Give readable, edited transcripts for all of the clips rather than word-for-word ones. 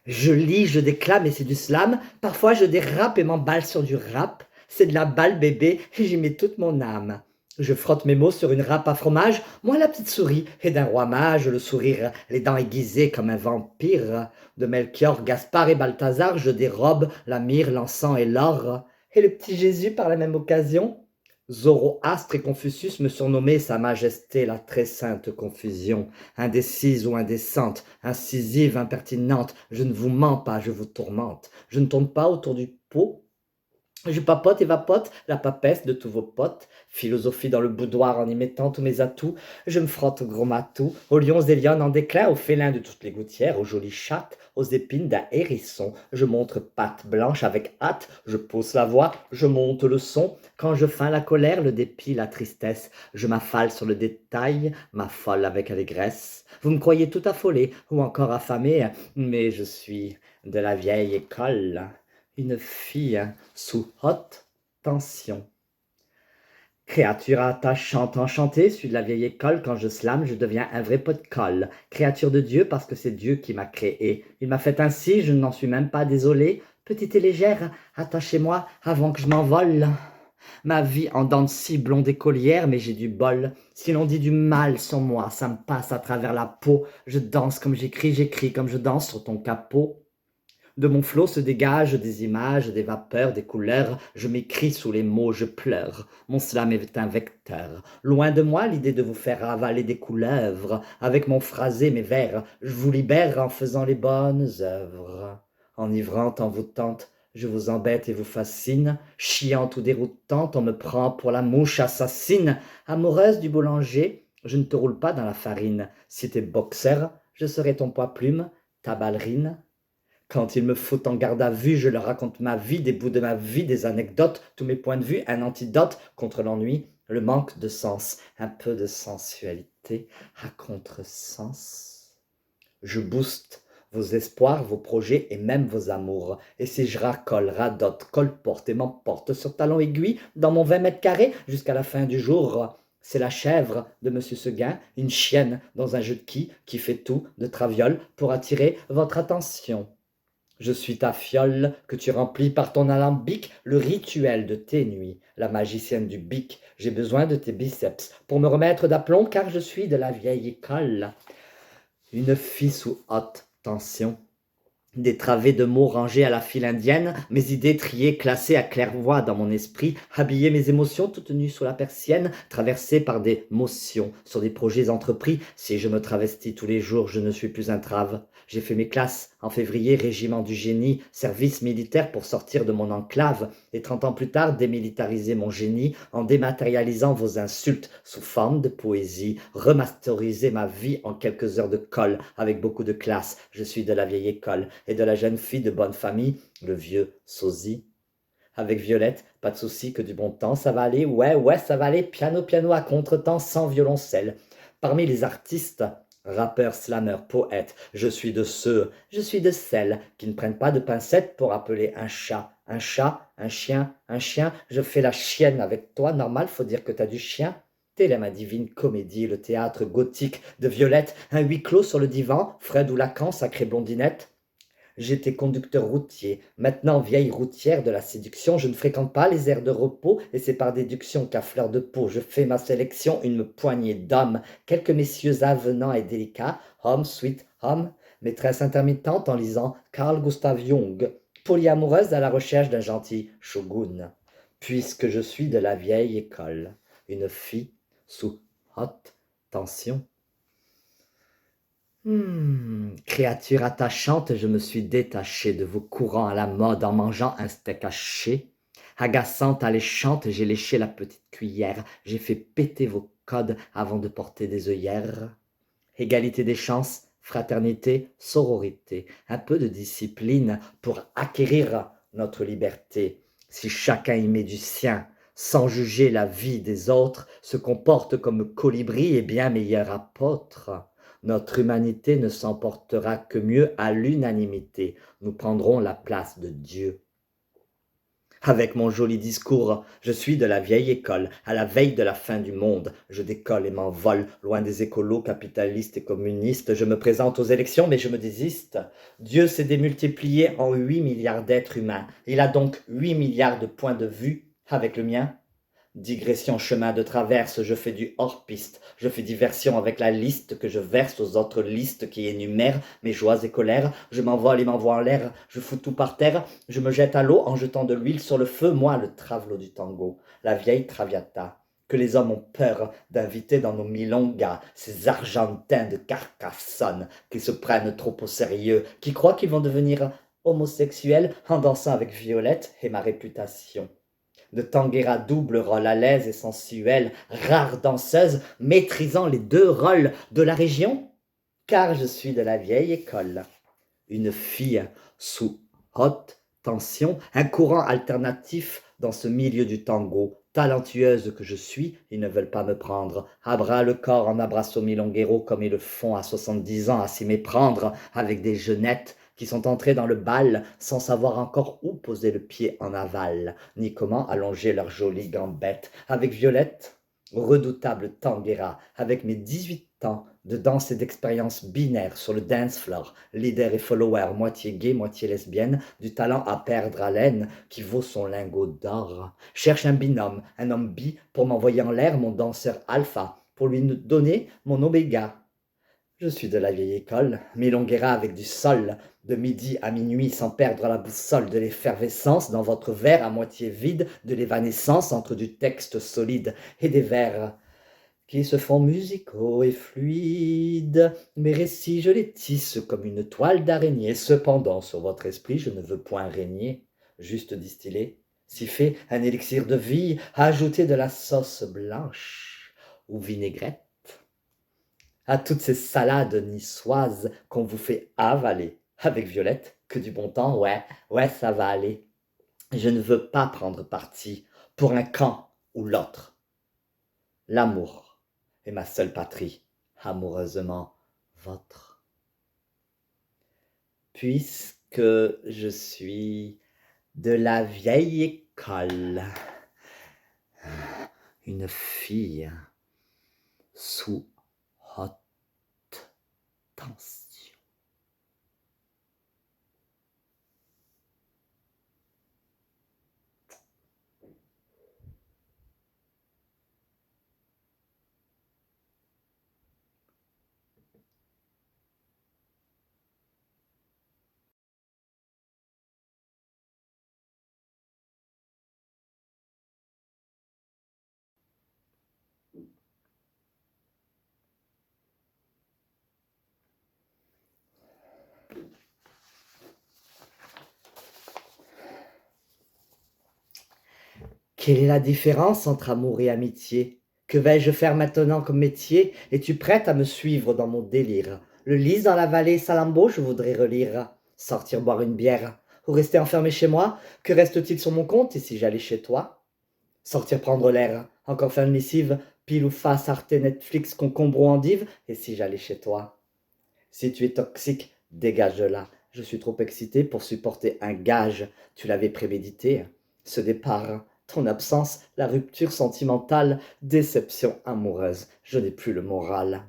Je lis, je déclame et c'est du slam. Parfois je dérape et m'emballe sur du rap. C'est de la balle bébé et j'y mets toute mon âme. Je frotte mes mots sur une râpe à fromage, moi la petite souris, et d'un roi mage, le sourire, les dents aiguisées comme un vampire. De Melchior, Gaspard et Balthazar, je dérobe la myrrhe, l'encens et l'or. Et le petit Jésus par la même occasion, Zoroastre et Confucius me surnommaient Sa Majesté la très sainte confusion. Indécise ou indécente, incisive, impertinente, je ne vous mens pas, je vous tourmente. Je ne tourne pas autour du pot, je papote et vapote la papesse de tous vos potes, philosophie dans le boudoir en y mettant tous mes atouts, je me frotte aux gros matous, aux lions et lionnes en déclin, aux félins de toutes les gouttières, aux jolies chattes, aux épines d'un hérisson, je montre patte blanche avec hâte, je pousse la voix, je monte le son, quand je feins la colère, le dépit, la tristesse, je m'affale sur le détail, m'affole avec allégresse. Vous me croyez tout affolé ou encore affamé, mais je suis de la vieille école. Une fille sous haute tension. Créature attachante, enchantée, suis de la vieille école, quand je slame, je deviens un vrai pot de colle. Créature de Dieu, parce que c'est Dieu qui m'a créé. Il m'a fait ainsi, je n'en suis même pas désolé. Petite et légère, attachez-moi avant que je m'envole. Ma vie en dents de scie, blonde écolière, mais j'ai du bol. Si l'on dit du mal sur moi, ça me passe à travers la peau. Je danse comme j'écris comme je danse sur ton capot. De mon flot se dégagent des images, des vapeurs, des couleurs. Je m'écris sous les mots, je pleure. Mon slam est un vecteur. Loin de moi l'idée de vous faire avaler des couleuvres. Avec mon phrasé, mes vers, je vous libère en faisant les bonnes œuvres. Enivrante, envoûtante, je vous embête et vous fascine. Chiante ou déroutante, on me prend pour la mouche assassine. Amoureuse du boulanger, je ne te roule pas dans la farine. Si t'es boxeur, je serai ton poids-plume, ta ballerine. Quand il me faut en garde à vue, je leur raconte ma vie, des bouts de ma vie, des anecdotes, tous mes points de vue, un antidote contre l'ennui, le manque de sens, un peu de sensualité à contresens. Je booste vos espoirs, vos projets et même vos amours. Et si je racole, radote, colporte et m'emporte sur talons aiguilles dans mon 20 mètres carrés jusqu'à la fin du jour, c'est la chèvre de Monsieur Seguin, une chienne dans un jeu de qui fait tout de traviole pour attirer votre attention. Je suis ta fiole que tu remplis par ton alambic, le rituel de tes nuits, la magicienne du bic. J'ai besoin de tes biceps pour me remettre d'aplomb car je suis de la vieille école. Une fille sous haute tension. Des travées de mots rangés à la file indienne, mes idées triées, classées à claire-voie dans mon esprit, habiller mes émotions toutes nues sous la persienne, traversées par des motions sur des projets entrepris. Si je me travestis tous les jours, je ne suis plus un trave. J'ai fait mes classes en février, régiment du génie, service militaire pour sortir de mon enclave, et 30 ans plus tard, démilitariser mon génie en dématérialisant vos insultes sous forme de poésie, remasteriser ma vie en quelques heures de colle avec beaucoup de classe. Je suis de la vieille école et de la jeune fille de bonne famille, le vieux sosie. Avec Violette, pas de souci, que du bon temps, ça va aller, ouais, ça va aller, piano, piano à contretemps, sans violoncelle. Parmi les artistes, rappeurs, slameurs, poètes, je suis de celles qui ne prennent pas de pincettes pour appeler un chat, un chien, je fais la chienne avec toi, normal, faut dire que t'as du chien. Telle est ma divine comédie, le théâtre gothique de Violette, un huis clos sur le divan, Fred ou Lacan, sacrée blondinette. J'étais conducteur routier, maintenant vieille routière de la séduction, je ne fréquente pas les aires de repos, et c'est par déduction qu'à fleur de peau je fais ma sélection, une poignée d'hommes, quelques messieurs avenants et délicats, home, sweet home, maîtresse intermittente en lisant Carl Gustav Jung, polyamoureuse à la recherche d'un gentil shogun, puisque je suis de la vieille école, une fille sous haute tension. Créature attachante, je me suis détaché de vos courants à la mode en mangeant un steak haché. Agaçante, alléchante, j'ai léché la petite cuillère, j'ai fait péter vos codes avant de porter des œillères. Égalité des chances, fraternité, sororité, un peu de discipline pour acquérir notre liberté. Si chacun y met du sien, sans juger la vie des autres, se comporte comme colibri et bien meilleur apôtre, notre humanité ne s'emportera que mieux à l'unanimité. Nous prendrons la place de Dieu. Avec mon joli discours, je suis de la vieille école, à la veille de la fin du monde. Je décolle et m'envole, loin des écolos, capitalistes et communistes. Je me présente aux élections, mais je me désiste. Dieu s'est démultiplié en 8 milliards d'êtres humains. Il a donc 8 milliards de points de vue avec le mien. Digression, chemin de traverse, je fais du hors-piste. Je fais diversion avec la liste que je verse aux autres listes qui énumèrent mes joies et colères. Je m'envole et m'envoie en l'air, je fous tout par terre. Je me jette à l'eau en jetant de l'huile sur le feu, moi le travelot du tango, la vieille traviata, que les hommes ont peur d'inviter dans nos milongas, ces argentins de Carcassonne qui se prennent trop au sérieux, qui croient qu'ils vont devenir homosexuels en dansant avec Violette et ma réputation de tanguera double rôle à l'aise et sensuelle, rare danseuse, maîtrisant les deux rôles de la région, car je suis de la vieille école. Une fille sous haute tension, un courant alternatif dans ce milieu du tango. Talentueuse que je suis, ils ne veulent pas me prendre. À bras le corps en abrasso milonguero comme ils le font à 70 ans à s'y méprendre avec des jeunettes qui sont entrées dans le bal sans savoir encore où poser le pied en aval, ni comment allonger leurs jolies gambettes. Avec Violette, redoutable tanguera, avec mes 18 ans de danse et d'expérience binaire sur le dance floor, leader et follower, moitié gay, moitié lesbienne, du talent à perdre haleine qui vaut son lingot d'or. Cherche un binôme, un homme bi, pour m'envoyer en l'air mon danseur alpha, pour lui donner mon oméga. Je suis de la vieille école, milonguera avec du sol, de midi à minuit sans perdre la boussole, de l'effervescence dans votre verre à moitié vide, de l'évanescence entre du texte solide et des vers qui se font musicaux et fluides. Mes récits, je les tisse comme une toile d'araignée. Cependant, sur votre esprit, je ne veux point régner, juste distiller, siffler un élixir de vie, ajouter de la sauce blanche ou vinaigrette à toutes ces salades niçoises qu'on vous fait avaler. Avec Violette, que du bon temps, ouais, ouais, ça va aller. Je ne veux pas prendre parti pour un camp ou l'autre. L'amour est ma seule patrie, amoureusement vôtre. Puisque je suis de la vieille école, une fille sous haute tension. Quelle est la différence entre amour et amitié? Que vais-je faire maintenant comme métier? Es-tu prête à me suivre dans mon délire? Le lys dans la vallée Salammbô, je voudrais relire. Sortir boire une bière. Ou rester enfermé chez moi? Que reste-t-il sur mon compte et si j'allais chez toi? Sortir prendre l'air. Encore faire une lessive. Pile ou face, Arte, Netflix, concombre ou endive? Et si j'allais chez toi? Si tu es toxique, dégage-la. Je suis trop excité pour supporter un gage. Tu l'avais prémédité. Ce départ, ton absence, la rupture sentimentale, déception amoureuse. Je n'ai plus le moral.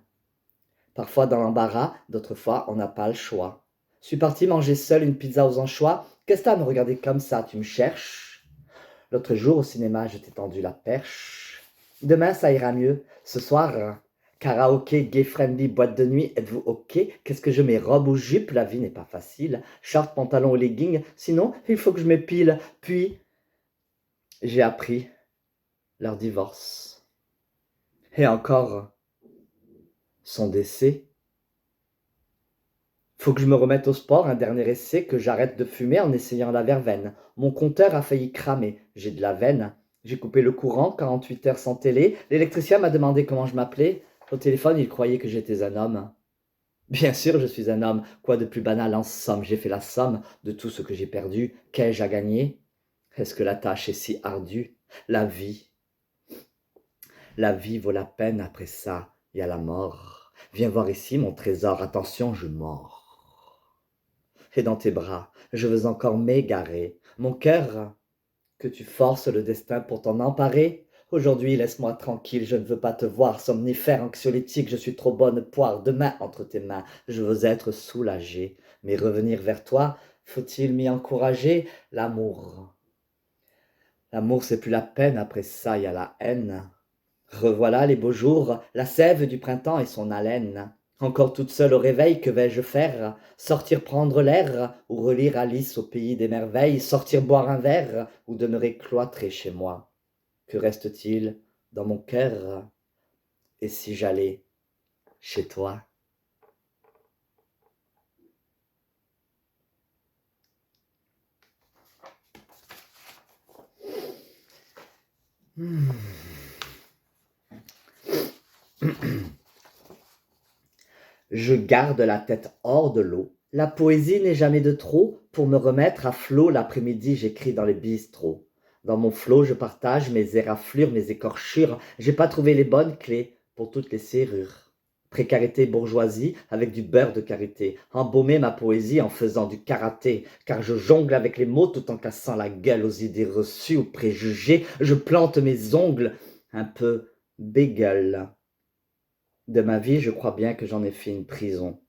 Parfois dans l'embarras, d'autres fois on n'a pas le choix. Je suis parti manger seul une pizza aux anchois. Qu'est-ce que t'as à me regarder comme ça? Tu me cherches? L'autre jour au cinéma, je t'ai tendu la perche. Demain, ça ira mieux. Ce soir, karaoké, gay-friendly, boîte de nuit, êtes-vous OK? Qu'est-ce que je mets? Robe ou jupe? La vie n'est pas facile. Short, pantalon ou legging? Sinon, il faut que je m'épile. Puis, j'ai appris leur divorce. Et encore, son décès. Faut que je me remette au sport, un dernier essai, que j'arrête de fumer en essayant la verveine. Mon compteur a failli cramer. J'ai de la veine. J'ai coupé le courant, 48 heures sans télé. L'électricien m'a demandé comment je m'appelais. Au téléphone, il croyait que j'étais un homme. Bien sûr, je suis un homme. Quoi de plus banal en somme? J'ai fait la somme de tout ce que j'ai perdu. Qu'ai-je à gagner? Est-ce que la tâche est si ardue? La vie vaut la peine après ça. Il y a la mort. Viens voir ici mon trésor. Attention, je mords. Et dans tes bras, je veux encore m'égarer. Mon cœur que tu forces le destin pour t'en emparer. Aujourd'hui, laisse-moi tranquille, je ne veux pas te voir, somnifère anxiolytique, je suis trop bonne poire, demain entre tes mains, je veux être soulagé. Mais revenir vers toi, faut-il m'y encourager? L'amour. L'amour, c'est plus la peine, après ça, il y a la haine. Revoilà les beaux jours, la sève du printemps et son haleine. Encore toute seule au réveil, que vais-je faire? Sortir prendre l'air, ou relire Alice au pays des merveilles, sortir boire un verre, ou demeurer cloîtré chez moi? Que reste-t-il dans mon cœur? Et si j'allais chez toi? Hmm. Je garde la tête hors de l'eau. La poésie n'est jamais de trop. Pour me remettre à flot, l'après-midi, j'écris dans les bistrots. Dans mon flot, je partage mes éraflures, mes écorchures. J'ai pas trouvé les bonnes clés pour toutes les serrures. Précarité bourgeoisie avec du beurre de karité. Embaumer ma poésie en faisant du karaté. Car je jongle avec les mots tout en cassant la gueule aux idées reçues, aux préjugés. Je plante mes ongles un peu bégueules. De ma vie, je crois bien que j'en ai fait une prison.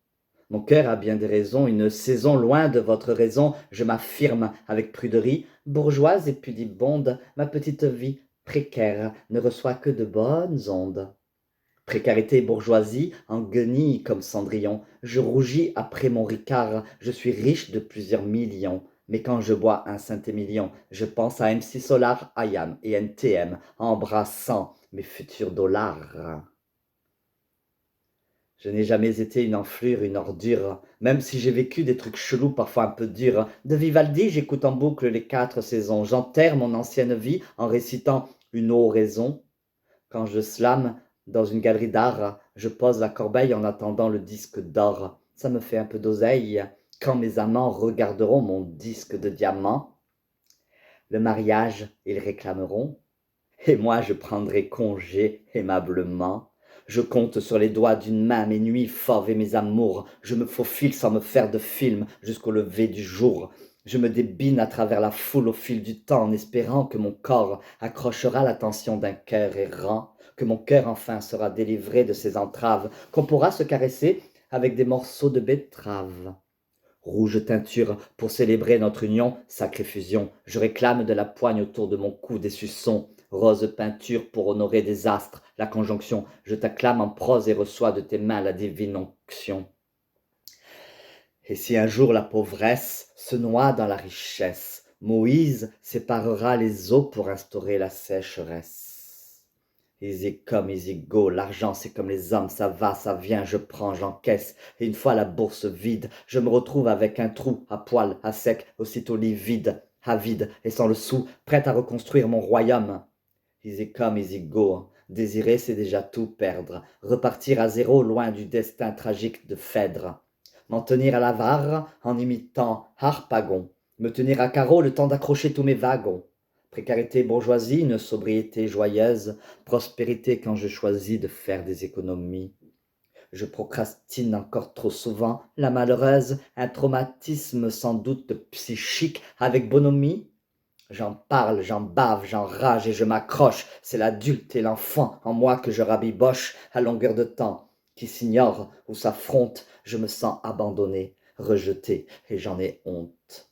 Mon cœur a bien des raisons, une saison loin de votre raison, je m'affirme avec pruderie, bourgeoise et pudibonde, ma petite vie précaire ne reçoit que de bonnes ondes. Précarité et bourgeoisie en guenilles comme Cendrillon, je rougis après mon Ricard, je suis riche de plusieurs millions. Mais quand je bois un Saint-Émilion, je pense à MC Solar, IAM et NTM, embrassant mes futurs dollars. Je n'ai jamais été une enflure, une ordure, même si j'ai vécu des trucs chelous, parfois un peu durs. De Vivaldi, j'écoute en boucle les 4 saisons. J'enterre mon ancienne vie en récitant une oraison. Quand je slame dans une galerie d'art, je pose la corbeille en attendant le disque d'or. Ça me fait un peu d'oseille. Quand mes amants regarderont mon disque de diamant, le mariage, ils réclameront. Et moi, je prendrai congé aimablement. Je compte sur les doigts d'une main mes nuits fauves et mes amours. Je me faufile sans me faire de film jusqu'au lever du jour. Je me débine à travers la foule au fil du temps en espérant que mon corps accrochera l'attention d'un cœur errant, que mon cœur enfin sera délivré de ses entraves, qu'on pourra se caresser avec des morceaux de betterave. Rouge teinture pour célébrer notre union, sacrée fusion. Je réclame de la poigne autour de mon cou des suçons. Rose peinture pour honorer des astres, la conjonction. Je t'acclame en prose et reçois de tes mains la divine onction. Et si un jour la pauvresse se noie dans la richesse, Moïse séparera les eaux pour instaurer la sécheresse. Easy come, easy go, l'argent c'est comme les hommes, ça va, ça vient, je prends, j'encaisse, et une fois la bourse vide, je me retrouve avec un trou, à poil, à sec, aussitôt livide, avide, et sans le sou, prête à reconstruire mon royaume. Easy come, easy go, désirer c'est déjà tout perdre, repartir à zéro loin du destin tragique de Phèdre, m'en tenir à l'avare en imitant Harpagon, me tenir à carreau le temps d'accrocher tous mes wagons. Précarité, bourgeoisie, une sobriété joyeuse, prospérité quand je choisis de faire des économies. Je procrastine encore trop souvent, la malheureuse, un traumatisme sans doute psychique avec bonhomie. J'en parle, j'en bave, j'en rage et je m'accroche, c'est l'adulte et l'enfant en moi que je rabiboche à longueur de temps, qui s'ignore ou s'affronte, je me sens abandonné, rejeté et j'en ai honte.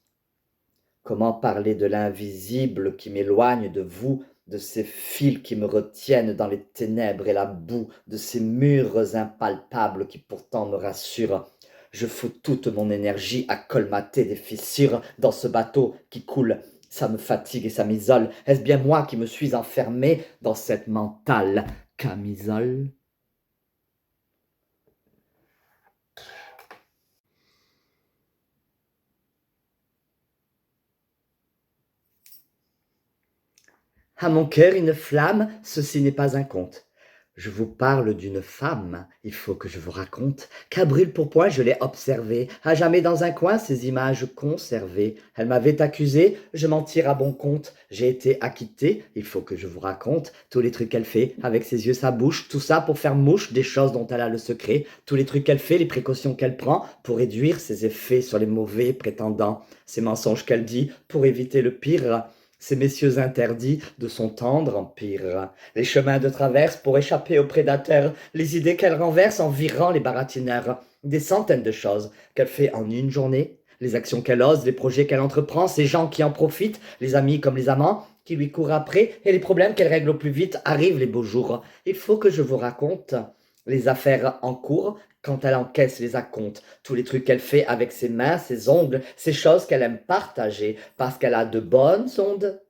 Comment parler de l'invisible qui m'éloigne de vous, de ces fils qui me retiennent dans les ténèbres et la boue, de ces murs impalpables qui pourtant me rassurent? Je fous toute mon énergie à colmater des fissures dans ce bateau qui coule. Ça me fatigue et ça m'isole. Est-ce bien moi qui me suis enfermé dans cette mentale camisole? À mon cœur une flamme, ceci n'est pas un conte. Je vous parle d'une femme, il faut que je vous raconte, qu'à brûle-pourpoint je l'ai observée, à jamais dans un coin ces images conservées. Elle m'avait accusé, je m'en tire à bon compte, j'ai été acquitté, il faut que je vous raconte, tous les trucs qu'elle fait, avec ses yeux, sa bouche, tout ça pour faire mouche des choses dont elle a le secret, tous les trucs qu'elle fait, les précautions qu'elle prend pour réduire ses effets sur les mauvais prétendants, ces mensonges qu'elle dit pour éviter le pire, ces messieurs interdits de son tendre empire, les chemins de traverse pour échapper aux prédateurs, les idées qu'elle renverse en virant les baratineurs, des centaines de choses qu'elle fait en une journée, les actions qu'elle ose, les projets qu'elle entreprend, ces gens qui en profitent, les amis comme les amants, qui lui courent après, et les problèmes qu'elle règle au plus vite, arrivent les beaux jours. Il faut que je vous raconte les affaires en cours quand elle encaisse les acomptes, tous les trucs qu'elle fait avec ses mains, ses ongles, ces choses qu'elle aime partager parce qu'elle a de bonnes ondes.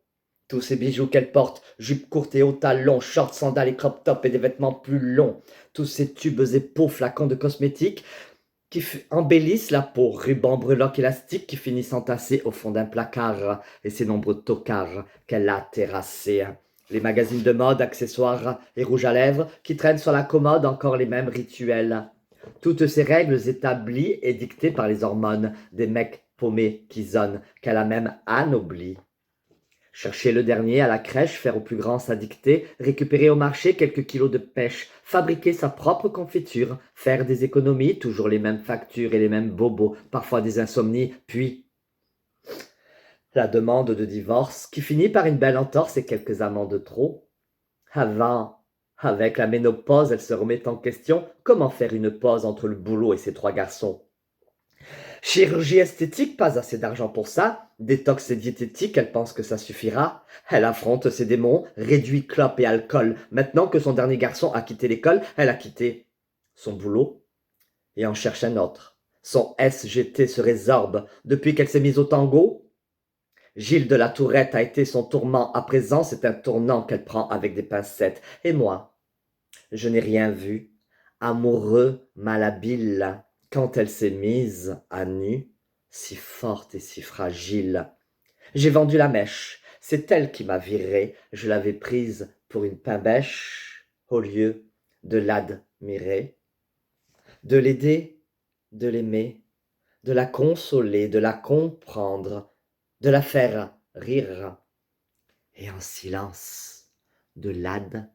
Tous ces bijoux qu'elle porte, jupes courtes et hauts talons, shorts, sandales et crop top et des vêtements plus longs, tous ces tubes et pots, flacons de cosmétiques qui embellissent la peau, rubans, breloques élastiques qui finissent entassés au fond d'un placard, et ces nombreux tocards qu'elle a terrassés. Les magazines de mode, accessoires et rouges à lèvres qui traînent sur la commode, encore les mêmes rituels. Toutes ces règles établies et dictées par les hormones des mecs paumés qui zonnent, qu'elle a même anoblis. Chercher le dernier à la crèche, faire au plus grand sa dictée, récupérer au marché quelques kilos de pêche, fabriquer sa propre confiture, faire des économies, toujours les mêmes factures et les mêmes bobos, parfois des insomnies, puis la demande de divorce qui finit par une belle entorse et quelques amants de trop. Avant, avec la ménopause, elle se remet en question comment faire une pause entre le boulot et ses 3 garçons. Chirurgie esthétique, pas assez d'argent pour ça. Détox et diététique, elle pense que ça suffira. Elle affronte ses démons, réduit clope et alcool. Maintenant que son dernier garçon a quitté l'école, elle a quitté son boulot et en cherche un autre. Son SGT se résorbe depuis qu'elle s'est mise au tango. Gilles de la Tourette a été son tourment. À présent, c'est un tournant qu'elle prend avec des pincettes. Et moi, je n'ai rien vu. Amoureux, malhabile, quand elle s'est mise à nu, si forte et si fragile. J'ai vendu la mèche, c'est elle qui m'a viré, je l'avais prise pour une pain-bêche, au lieu de l'admirer, de l'aider, de l'aimer, de la consoler, de la comprendre, de la faire rire, et en silence, de l'admirer.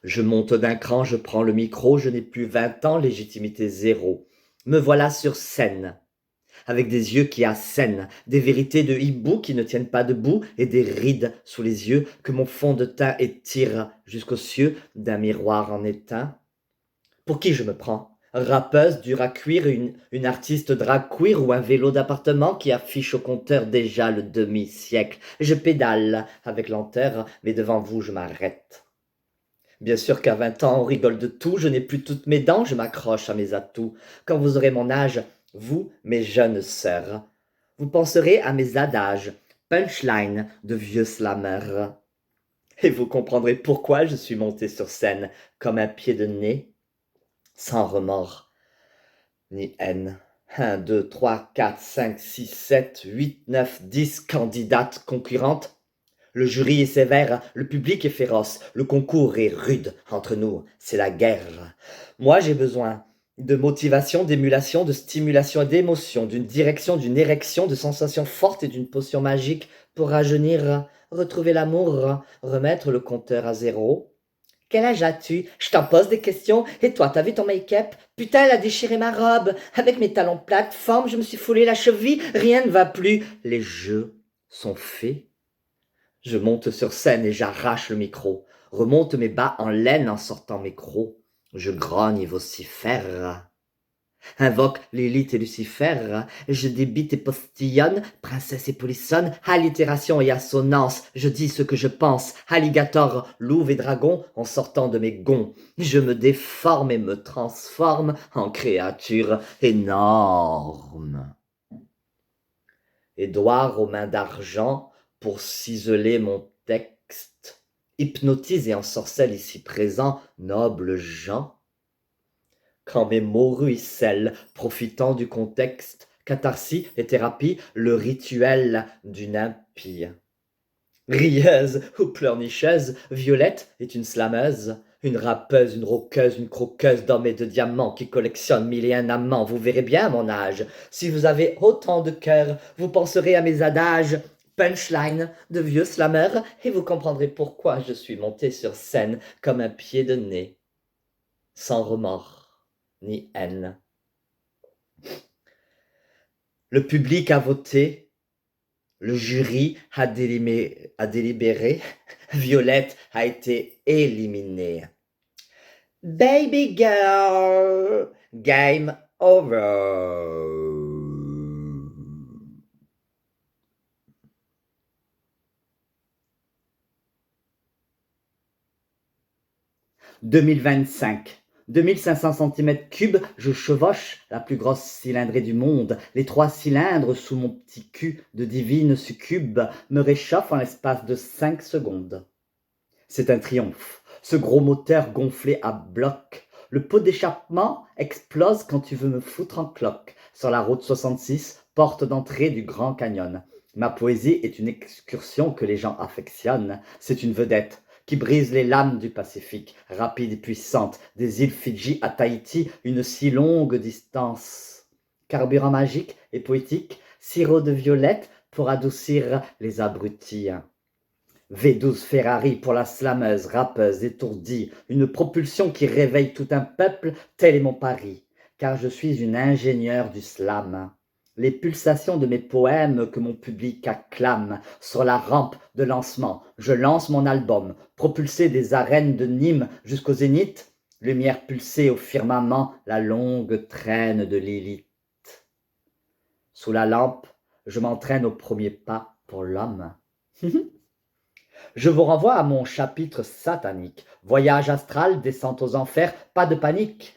Je monte d'un cran, je prends le micro, je n'ai plus 20 ans, légitimité zéro. Me voilà sur scène, avec des yeux qui assènent, des vérités de hibou qui ne tiennent pas debout et des rides sous les yeux que mon fond de teint étire jusqu'aux cieux d'un miroir en étain. Pour qui je me prends? Rappeuse dure à cuire, une artiste drag queer ou un vélo d'appartement qui affiche au compteur déjà le demi-siècle. Je pédale avec lenteur, mais devant vous je m'arrête. Bien sûr qu'à 20 ans, on rigole de tout, je n'ai plus toutes mes dents, je m'accroche à mes atouts. Quand vous aurez mon âge, vous, mes jeunes sœurs, vous penserez à mes adages, punchline de vieux slammer. Et vous comprendrez pourquoi je suis monté sur scène comme un pied de nez, sans remords ni haine. 1, 2, 3, 4, 5, 6, 7, 8, 9, 10 candidates concurrentes. Le jury est sévère, le public est féroce, le concours est rude. Entre nous, c'est la guerre. Moi, j'ai besoin de motivation, d'émulation, de stimulation et d'émotion, d'une direction, d'une érection, de sensations fortes et d'une potion magique pour rajeunir, retrouver l'amour, remettre le compteur à zéro. Quel âge as-tu? Je t'en pose des questions. Et toi, t'as vu ton make-up? Putain, elle a déchiré ma robe. Avec mes talons plateforme, je me suis foulé la cheville. Rien ne va plus. Les jeux sont faits. Je monte sur scène et j'arrache le micro, remonte mes bas en laine en sortant mes crocs. Je grogne et vocifère, invoque Lilith et Lucifer, je débite et postillonne, princesse et polissonne, allitération et assonance, je dis ce que je pense, alligator, louve et dragon, en sortant de mes gonds. Je me déforme et me transforme en créature énorme. Édouard aux mains d'argent, pour ciseler mon texte, hypnotise et ensorcelle ici présent, nobles gens. Quand mes mots ruissellent, profitant du contexte, catharsis et thérapie, le rituel d'une impie. Rieuse ou pleurnicheuse, Violette est une slameuse, une rappeuse, une roqueuse, une croqueuse d'hommes et de diamants qui collectionne 1001 amants. Vous verrez bien mon âge. Si vous avez autant de cœur, vous penserez à mes adages, punchline de vieux slameurs, et vous comprendrez pourquoi je suis monté sur scène comme un pied de nez. sans remords ni haine. Le public a voté, le jury a délibéré, Violette a été éliminée. Baby girl, game over. 2025. 2500 cm3, je chevauche la plus grosse cylindrée du monde. Les 3 cylindres sous mon petit cul de divine succube me réchauffent en l'espace de 5 secondes. C'est un triomphe. Ce gros moteur gonflé à bloc. Le pot d'échappement explose quand tu veux me foutre en cloque. Sur la route 66, porte d'entrée du Grand Canyon. Ma poésie est une excursion que les gens affectionnent. C'est une vedette qui brise les lames du Pacifique, rapide et puissante, des îles Fidji à Tahiti, une si longue distance. Carburant magique et poétique, sirop de violette pour adoucir les abrutis. V12 Ferrari pour la slameuse, rappeuse, étourdie, une propulsion qui réveille tout un peuple, tel est mon pari, car je suis une ingénieure du slam. Les pulsations de mes poèmes que mon public acclame, sur la rampe de lancement, je lance mon album, propulsé des arènes de Nîmes jusqu'au zénith, lumière pulsée au firmament, la longue traîne de Lilith. Sous la lampe, je m'entraîne au premier pas pour l'homme. Je vous renvoie à mon chapitre satanique. Voyage astral, descente aux enfers, pas de panique.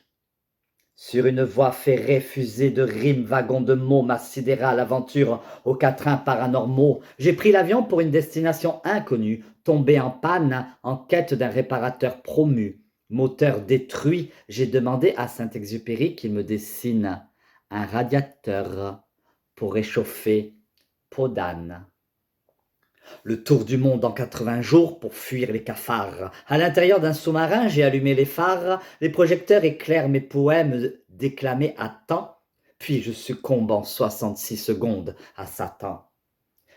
Sur une voie ferrée, fusée de rimes, wagon de mots, ma sidérale aventure aux quatrains paranormaux. J'ai pris l'avion pour une destination inconnue, tombé en panne, en quête d'un réparateur promu. Moteur détruit, j'ai demandé à Saint-Exupéry qu'il me dessine un radiateur pour réchauffer peau d'âne. Le tour du monde en 80 jours pour fuir les cafards. À l'intérieur d'un sous-marin, j'ai allumé les phares, les projecteurs éclairent mes poèmes déclamés à temps, puis je succombe en 66 secondes à Satan.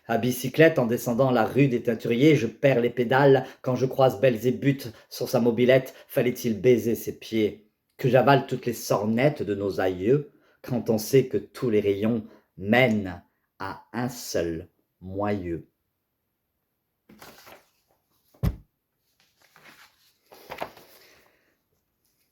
À bicyclette, en descendant la rue des Teinturiers, je perds les pédales quand je croise Belzébuth sur sa mobilette. Fallait-il baiser ses pieds? Que j'avale toutes les sornettes de nos aïeux, quand on sait que tous les rayons mènent à un seul moyeu.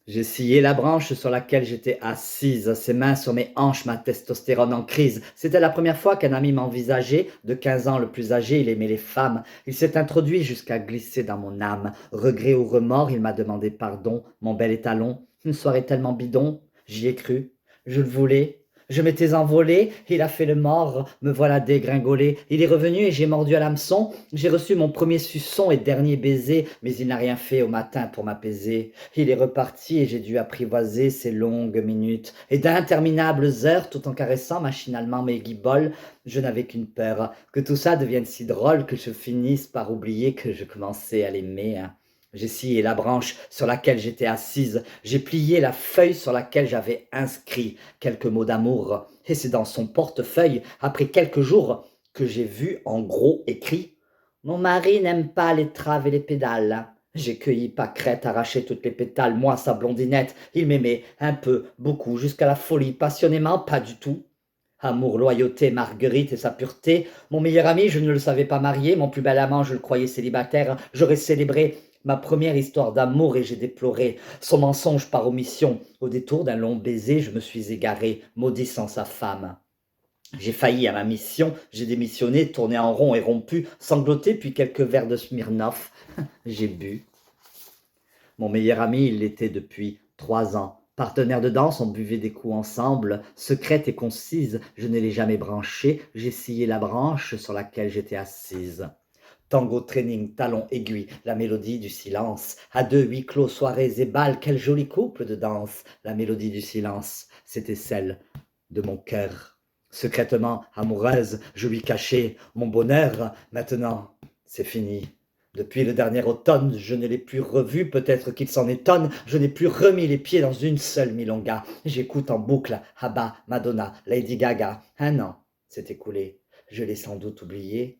J'ai scié la branche sur laquelle j'étais assise, ses mains sur mes hanches, ma testostérone en crise. C'était la première fois qu'un ami m'envisageait, de 15 ans le plus âgé, il aimait les femmes. Il s'est introduit jusqu'à glisser dans mon âme. Regret ou remords, il m'a demandé pardon, mon bel étalon. Une soirée tellement bidon, j'y ai cru, je le voulais. Je m'étais envolé, il a fait le mort, me voilà dégringolé. Il est revenu et j'ai mordu à l'hameçon. J'ai reçu mon premier suçon et dernier baiser, mais il n'a rien fait au matin pour m'apaiser. Il est reparti et j'ai dû apprivoiser ces longues minutes et d'interminables heures, tout en caressant machinalement mes guiboles. Je n'avais qu'une peur, que tout ça devienne si drôle que je finisse par oublier que je commençais à l'aimer. J'ai scié la branche sur laquelle j'étais assise, j'ai plié la feuille sur laquelle j'avais inscrit quelques mots d'amour, et c'est dans son portefeuille, après quelques jours, que j'ai vu en gros écrit « Mon mari n'aime pas les traves et les pédales ». J'ai cueilli pâquerette, arraché toutes les pétales, moi sa blondinette, il m'aimait un peu, beaucoup, jusqu'à la folie, passionnément, pas du tout. Amour, loyauté, Marguerite et sa pureté, mon meilleur ami, je ne le savais pas marié, mon plus bel amant, je le croyais célibataire, j'aurais célébré ma première histoire d'amour et j'ai déploré son mensonge par omission. Au détour d'un long baiser, je me suis égaré, maudissant sa femme. J'ai failli à ma mission, j'ai démissionné, tourné en rond et rompu, sangloté, puis quelques verres de Smirnoff. J'ai bu. Mon meilleur ami, il l'était depuis 3 ans. Partenaire de danse, on buvait des coups ensemble, secrète et concise, je ne l'ai jamais branchée, j'ai scié la branche sur laquelle j'étais assise. Tango, training, talons, aiguilles, la mélodie du silence. À 2, huis clos, soirées et balles, quel joli couple de danse. La mélodie du silence, c'était celle de mon cœur. Secrètement amoureuse, je lui cachais mon bonheur. Maintenant, c'est fini. Depuis le dernier automne, je ne l'ai plus revu, peut-être qu'il s'en étonne. Je n'ai plus remis les pieds dans une seule milonga. J'écoute en boucle Abba, Madonna, Lady Gaga. 1 an s'est écoulé. Je l'ai sans doute oublié.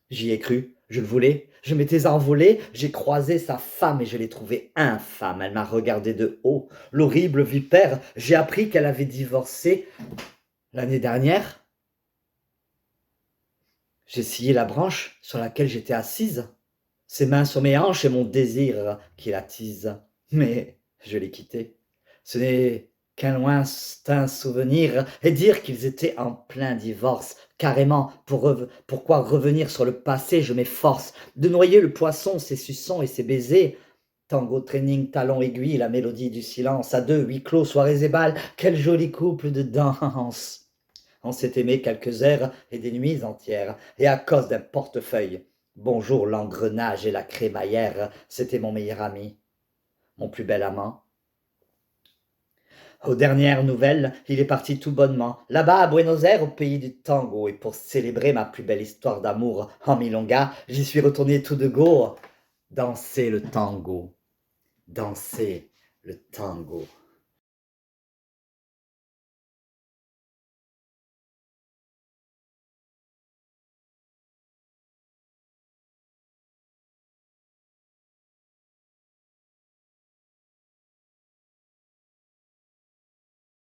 J'y ai cru. Je le voulais, je m'étais envolé, j'ai croisé sa femme et je l'ai trouvée infâme. Elle m'a regardé de haut. L'horrible vipère, j'ai appris qu'elle avait divorcé l'année dernière. J'ai scié la branche sur laquelle j'étais assise, ses mains sur mes hanches et mon désir qui l'attise. Mais je l'ai quitté. Ce n'est qu'un lointain souvenir et dire qu'ils étaient en plein divorce. Carrément, pourquoi revenir sur le passé, je m'efforce de noyer le poisson, ses suçons et ses baisers. Tango, training, talon, aiguille, la mélodie du silence, à deux, huis clos, soirées et balles, quel joli couple de danse. On s'est aimé quelques heures et des nuits entières, et à cause d'un portefeuille. Bonjour l'engrenage et la crémaillère, c'était mon meilleur ami, mon plus bel amant. Aux dernières nouvelles, il est parti tout bonnement, là-bas à Buenos Aires, au pays du tango, et pour célébrer ma plus belle histoire d'amour en milonga, j'y suis retourné tout de go, danser le tango, danser le tango.